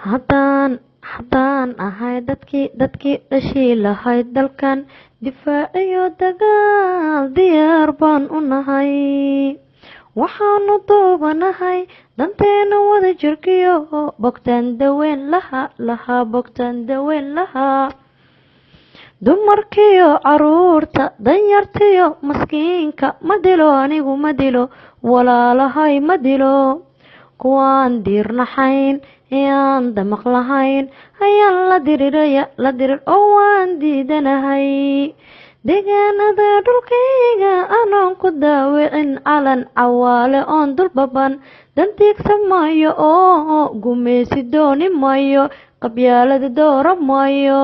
haddaan ahay dadkii dhashii lahayd dalkan difaaciyo dagaal diyaar baan u nahay waxaanu duubanahay danteena wada jirkiyo bogtaan daweyn lahaa dumarkiyo caruurta danyartiyo maskiinka ma dilo anigu ma dilo walaalahay ma dilo kuwaan diirnaxayn ayaan damaq lahayn ayaan la dirir oo waan diidanahay deegaanada dhulkayga anoon ku daawicin calan cawaale oon dulbaban dantiigsa maayo oo gumeysi dooni maayo qabyaalada doora maayo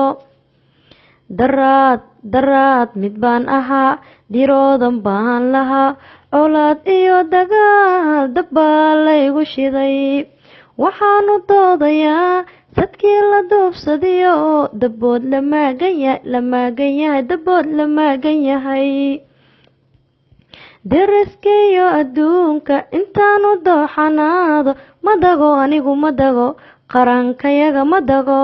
daraad mid baan ahaa diroodan baan lahaa colaad iyo dagaal dabbaa laygu shiday waxaanu doodayaa sadkii la duubsadiyo dabood la maagan yahay deriskaiyo adduunka intaanu dooxanaado ma dago anigu ma dago qarankayaga ma dago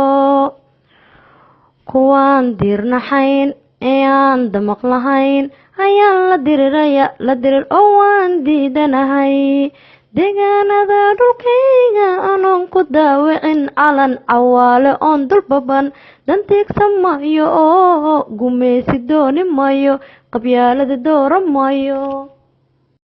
kuwaan diirnaxayn ayaan damaq lahayn ayaan la dirir oo waan diidanahay deegaanada dhulkayga anoon ku daawicin calan cawaale oon dulbaban dantiigsa maayo oo gumeysi dooni maayo qabyaalada doora maayo